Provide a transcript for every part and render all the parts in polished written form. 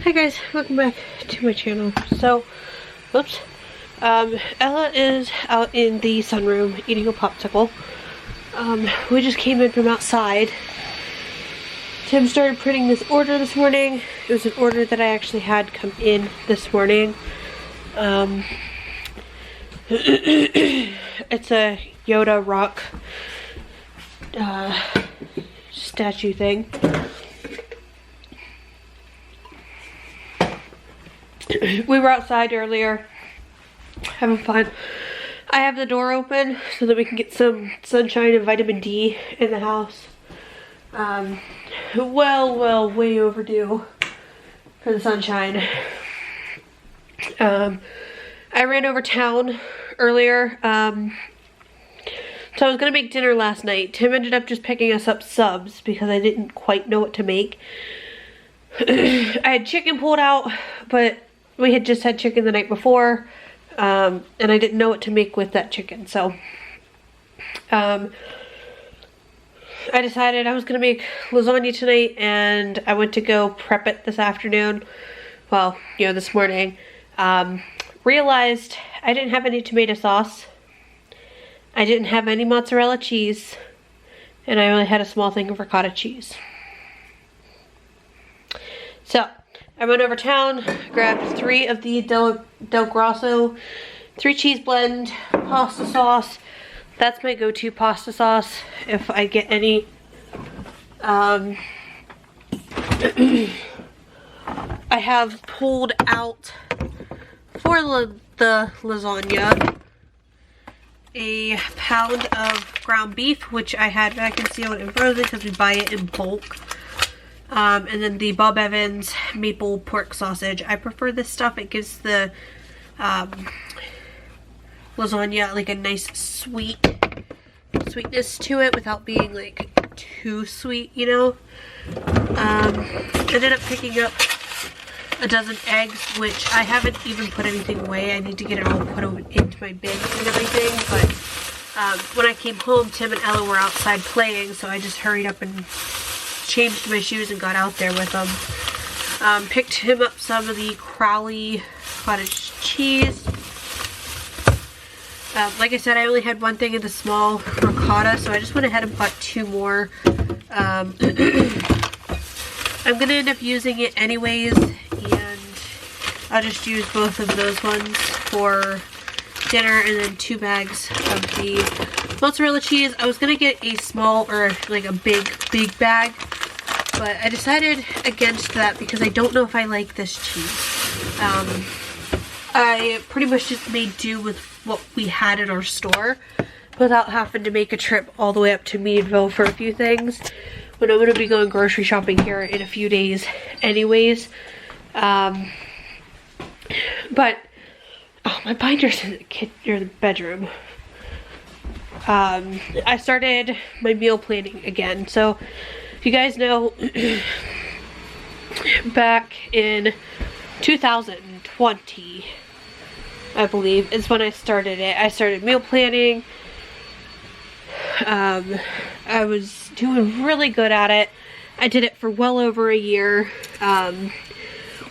Hi guys, welcome back to my channel. So, whoops. Ella is out in the sunroom eating a popsicle. We just came in from outside. Tim started printing this order this morning. It was an order that I actually had come in this morning. It's a Yoda rock statue thing. We were outside earlier having fun. I have the door open so that we can get some sunshine and vitamin D in the house. Well, way overdue for the sunshine. I ran over town earlier. So I was gonna make dinner last night. Tim ended up just picking us up subs because I didn't quite know what to make. I had chicken pulled out, but we had just had chicken the night before, and I didn't know what to make with that chicken, so I decided I was gonna make lasagna tonight, and I went to go prep it this afternoon. Well, this morning. Realized I didn't have any tomato sauce. I didn't have any mozzarella cheese, and I only had a small thing of ricotta cheese. So I went over town, grabbed 3 of the Del Grosso 3-cheese blend pasta sauce. That's my go-to pasta sauce if I get any. I have pulled out for the lasagna a pound of ground beef, which I had back in sealed and frozen because we buy it in bulk. And then the Bob Evans maple pork sausage. I prefer this stuff. It gives the lasagna like a nice sweetness to it without being like too sweet, I ended up picking up a dozen eggs, which I haven't even put anything away. I need to get it all put into my bins and everything, but when I came home, Tim and Ella were outside playing, so I just hurried up and changed my shoes and got out there with them. Picked him up some of the Crowley cottage cheese. Like I said, I only had one thing in the small ricotta, so I just went ahead and bought 2 more. I'm gonna end up using it anyways, and I'll just use both of those ones for dinner, and then 2 bags of the mozzarella cheese. I was gonna get a small or like a big bag, but I decided against that because I don't know if I like this cheese. I pretty much just made do with what we had in our store without having to make a trip all the way up to Meadville for a few things, when I'm going to be going grocery shopping here in a few days anyways. But oh, my binder's in the kitchen or the bedroom. I started my meal planning again. So if you guys know, back in 2020, I believe, is when I started it. I started meal planning. I was doing really good at it. I did it for well over a year,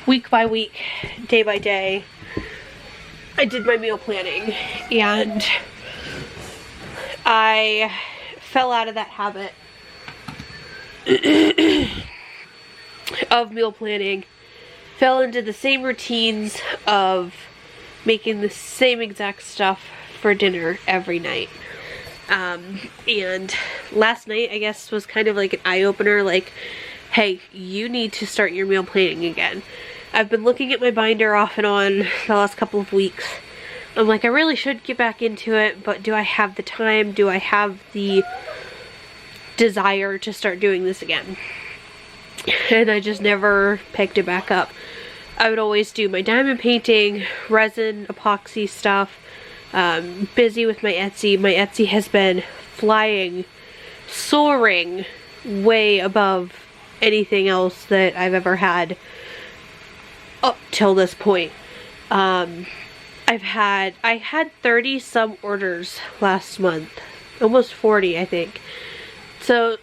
week by week, day by day. I did my meal planning, and I fell out of that habit of meal planning, fell into the same routines of making the same exact stuff for dinner every night. And last night, I guess, was kind of like an eye-opener, like, hey, you need to start your meal planning again. I've been looking at my binder off and on the last couple of weeks. I'm like, I really should get back into it, but do I have the time? Do I have the desire to start doing this again? And I just never picked it back up. I would always do my diamond painting, resin, epoxy stuff. Busy with my Etsy. My Etsy has been flying, soaring way above anything else that I've ever had up till this point. I had 30 some orders last month, almost 40 I think. So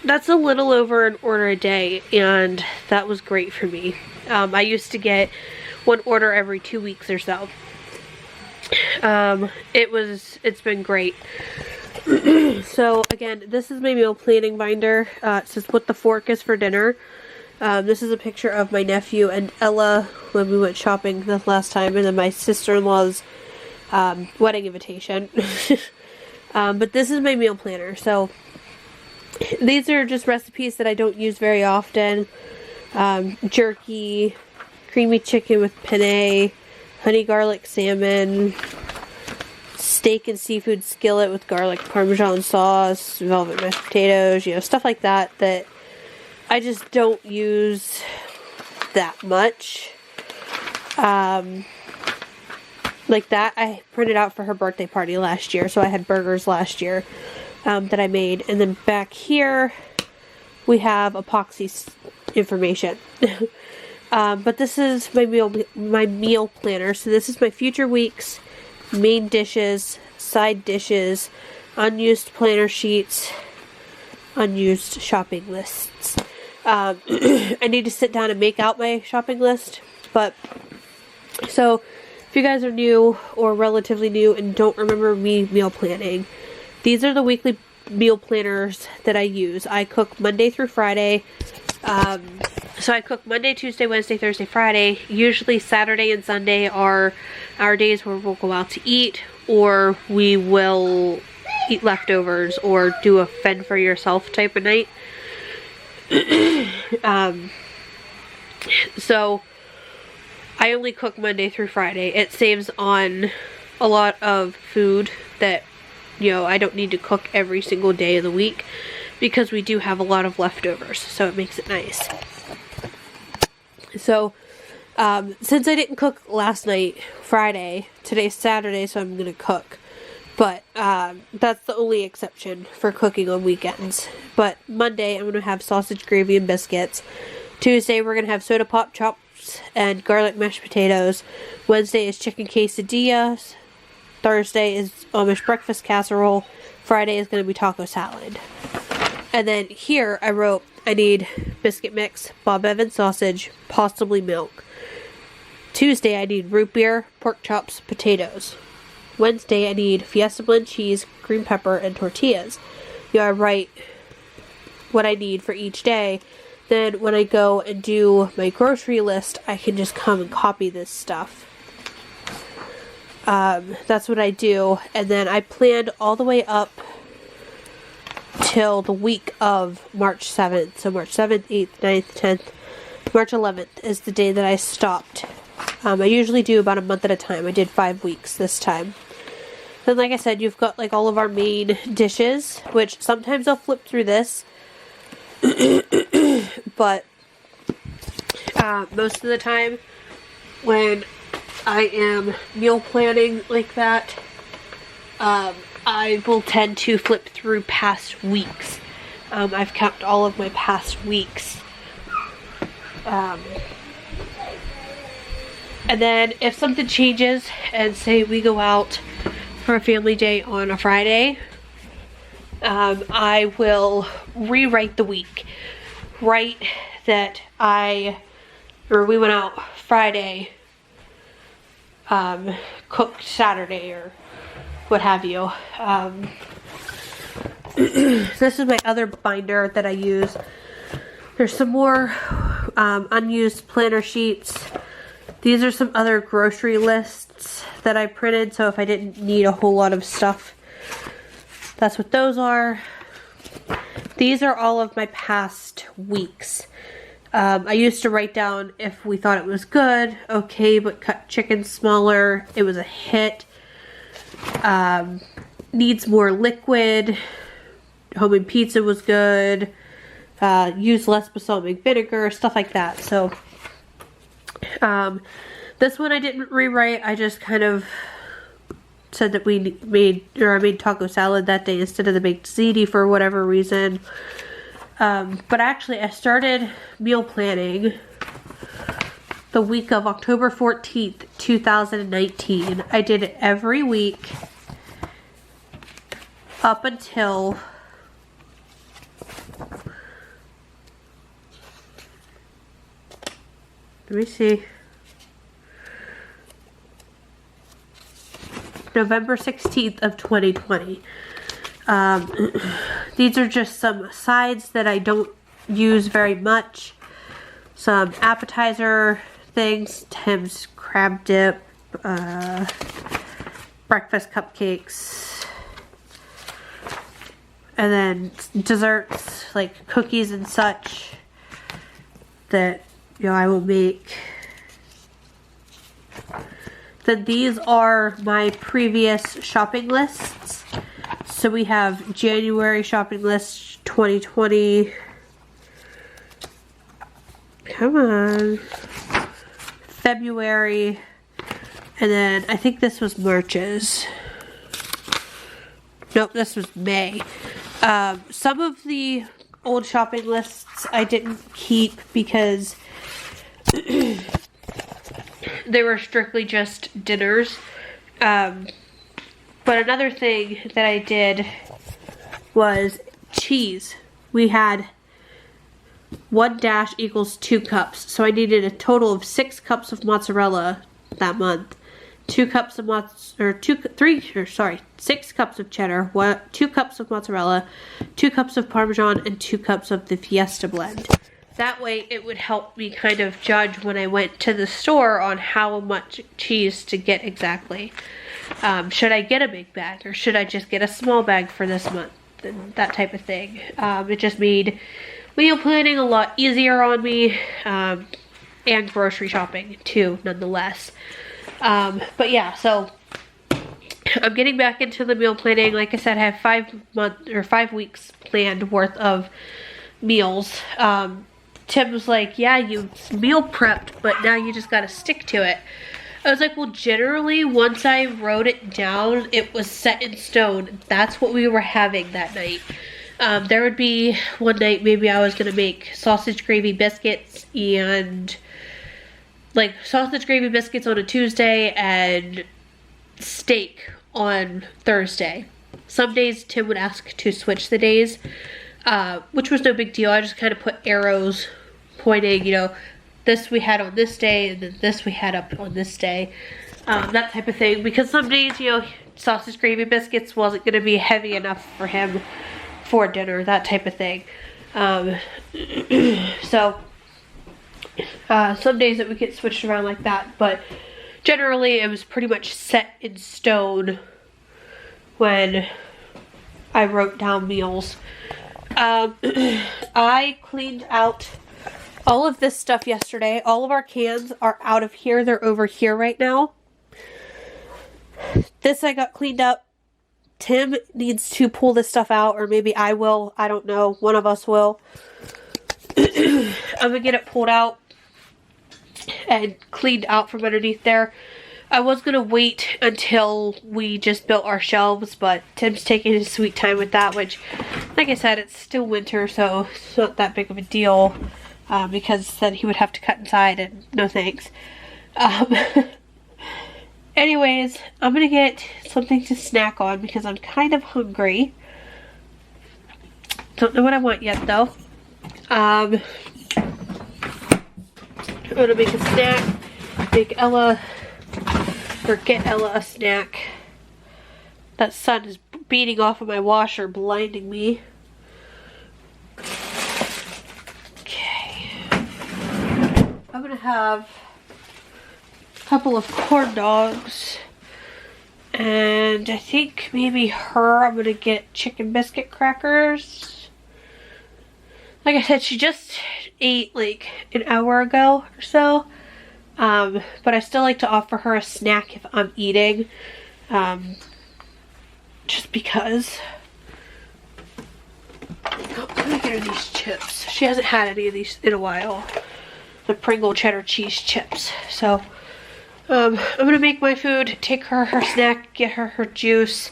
that's a little over an order a day, and that was great for me. I used to get one order every 2 weeks or so. It's been great. So again, this is my meal planning binder. It says what the fork is for dinner. This is a picture of my nephew and Ella when we went shopping the last time, and then my sister-in-law's wedding invitation. But this is my meal planner. So these are just recipes that I don't use very often. Jerky, creamy chicken with penne, honey garlic salmon, steak and seafood skillet with garlic parmesan sauce, velvet mashed potatoes, you know, stuff like that that I just don't use that much. Like that I printed out for her birthday party last year, so I had burgers last year that I made. And then back here we have epoxy information. But this is my meal planner. So this is my future weeks, main dishes, side dishes, unused planner sheets, unused shopping lists. I need to sit down and make out my shopping list. But so if you guys are new or relatively new and don't remember me meal planning, these are the weekly meal planners that I use. I cook Monday through Friday. So I cook Monday, Tuesday, Wednesday, Thursday, Friday. Usually Saturday and Sunday are our days where we'll go out to eat, or we will eat leftovers or do a fend for yourself type of night. So I only cook Monday through Friday. It saves on a lot of food that, you know, I don't need to cook every single day of the week, because we do have a lot of leftovers, so it makes it nice. So, since I didn't cook last night, Friday, today's Saturday, so I'm gonna cook. But, that's the only exception for cooking on weekends. But Monday, I'm gonna have sausage gravy and biscuits. Tuesday, we're gonna have soda pop chops and garlic mashed potatoes. Wednesday is chicken quesadillas. Thursday is Amish breakfast casserole. Friday is gonna be taco salad. And then here I wrote, I need biscuit mix, Bob Evans sausage, possibly milk. Tuesday I need root beer, pork chops, potatoes. Wednesday I need Fiesta blend cheese, green pepper, and tortillas. You know, I write what I need for each day. Then when I go and do my grocery list, I can just come and copy this stuff. That's what I do. And then I planned all the way up till the week of March 7th. So March 7th, 8th, 9th, 10th. March 11th is the day that I stopped. I usually do about a month at a time. I did 5 weeks this time. Then like I said, you've got like all of our main dishes, which sometimes I'll flip through this. But most of the time when I am meal planning like that, I will tend to flip through past weeks. I've kept all of my past weeks. And then if something changes, and say we go out for a family day on a Friday, I will rewrite the week. Write that we went out Friday, cooked Saturday, or what have you. This is my other binder that I use. There's some more unused planner sheets. These are some other grocery lists that I printed, so if I didn't need a whole lot of stuff, that's what those are. These are all of my past weeks. I used to write down if we thought it was good, okay, but cut chicken smaller, it was a hit. Needs more liquid, homemade pizza was good, use less balsamic vinegar, stuff like that. So this one I didn't rewrite. I just kind of said that I made taco salad that day instead of the baked ziti for whatever reason. But actually I started meal planning the week of October 14th, 2019. I did it every week up until let me see. November 16th of 2020. These are just some sides that I don't use very much. Some appetizer things, Tim's crab dip, breakfast cupcakes, and then desserts like cookies and such that, you know, I will make. Then these are my previous shopping lists. So we have January shopping list 2020. Come on. February. And then I think this was March's. Nope, this was May. Some of the old shopping lists I didn't keep because they were strictly just dinners. But another thing that I did was cheese. We had 1 dash equals 2 cups. So I needed a total of 6 cups of mozzarella that month. 6 cups of cheddar, 2 cups of mozzarella, 2 cups of Parmesan, and 2 cups of the Fiesta blend. That way it would help me kind of judge when I went to the store on how much cheese to get exactly. Should I get a big bag or should I just get a small bag for this month? And that type of thing. It just made meal planning a lot easier on me, and grocery shopping too, nonetheless. But yeah, so I'm getting back into the meal planning. Like I said, I have 5 weeks planned worth of meals. Tim was like, yeah, you meal prepped, but now you just gotta stick to it. I was like, well, generally, once I wrote it down, it was set in stone. That's what we were having that night. There would be one night, maybe I was gonna make sausage gravy biscuits and like sausage gravy biscuits on a Tuesday and steak on Thursday. Some days Tim would ask to switch the days, which was no big deal. I just kind of put arrows pointing, you know, this we had on this day and then this we had up on this day, that type of thing, because some days, you know, sausage gravy biscuits wasn't going to be heavy enough for him for dinner, that type of thing. So some days that we get switched around like that, but generally it was pretty much set in stone when I wrote down meals. I cleaned out all of this stuff yesterday. All of our cans are out of here. They're over here right now. This I got cleaned up. Tim needs to pull this stuff out, or maybe I will. I don't know. One of us will. I'm gonna get it pulled out and cleaned out from underneath there. I was gonna wait until we just built our shelves, but Tim's taking his sweet time with that, which, like I said, it's still winter, so it's not that big of a deal, because then he would have to cut inside, and no thanks. Anyways, I'm gonna get something to snack on because I'm kind of hungry. Don't know what I want yet, though. I'm gonna make a snack, make Ella, or get Ella a snack. That sun is beating off of my washer, blinding me. Okay. I'm gonna have a couple of corn dogs. And I think maybe I'm gonna get chicken biscuit crackers. Like I said, she just ate like an hour ago or so. But I still like to offer her a snack if I'm eating. Just because. Oh, let me get her these chips. She hasn't had any of these in a while. The Pringle cheddar cheese chips. So, I'm gonna make my food, take her her snack, get her her juice.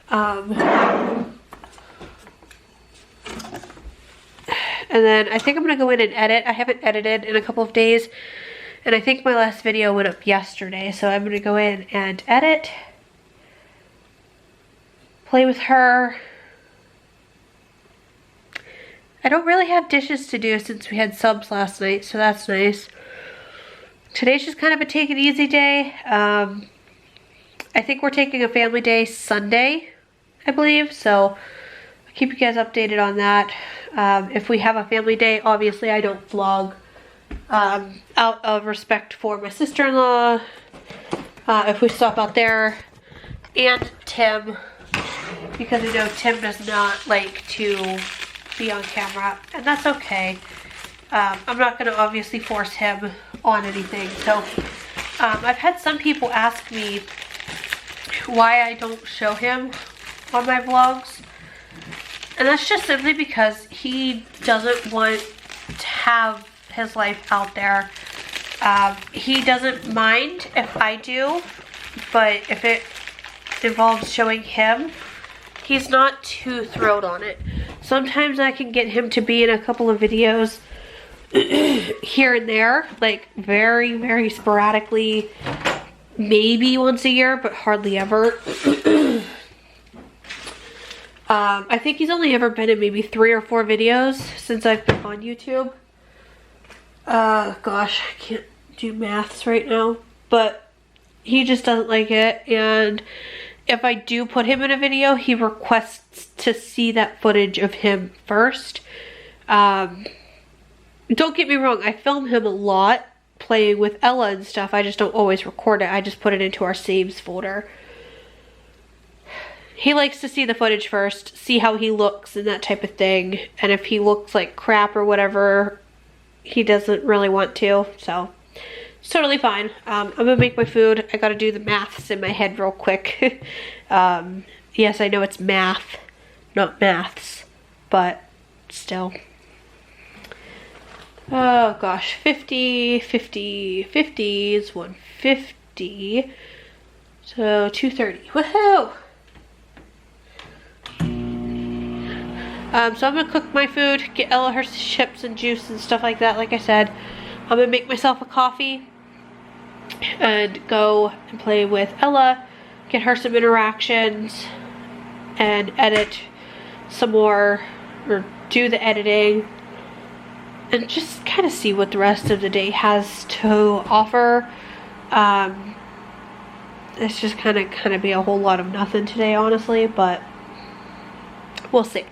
And then I think I'm gonna go in and edit. I haven't edited in a couple of days. And I think my last video went up yesterday, so I'm going to go in and edit, play with her. I don't really have dishes to do since we had subs last night, so that's nice. today's just kind of a take it easy day. I think we're taking a family day Sunday, I believe, so I'll keep you guys updated on that. If we have a family day, obviously I don't vlog out of respect for my sister-in-law, if we stop out there, and Tim, because I know Tim does not like to be on camera, and that's okay. I'm not going to obviously force him on anything. So I've had some people ask me why I don't show him on my vlogs, and that's just simply because he doesn't want to have his life out there. He doesn't mind if I do, but if it involves showing him, he's not too thrilled on it. Sometimes I can get him to be in a couple of videos here and there, like very, very sporadically, maybe once a year, but hardly ever. I think he's only ever been in maybe 3 or 4 videos since I've been on YouTube. Gosh, I can't do maths right now, but he just doesn't like it, and if I do put him in a video, he requests to see that footage of him first. Don't get me wrong, I film him a lot playing with Ella and stuff. I just don't always record it. I just put it into our saves folder. He likes to see the footage first, see how he looks and that type of thing. And if he looks like crap or whatever, he doesn't really want to. So it's totally fine. I'm gonna make my food. I gotta do the maths in my head real quick. Yes, I know it's math, not maths, but still. Oh gosh, 50 is 150, so 230, woohoo! So I'm gonna cook my food, get Ella her chips and juice and stuff like that, like I said. I'm gonna make myself a coffee and go and play with Ella, get her some interactions, and edit some more, or do the editing, and just kind of see what the rest of the day has to offer. It's just kind of be a whole lot of nothing today, honestly, but we'll see.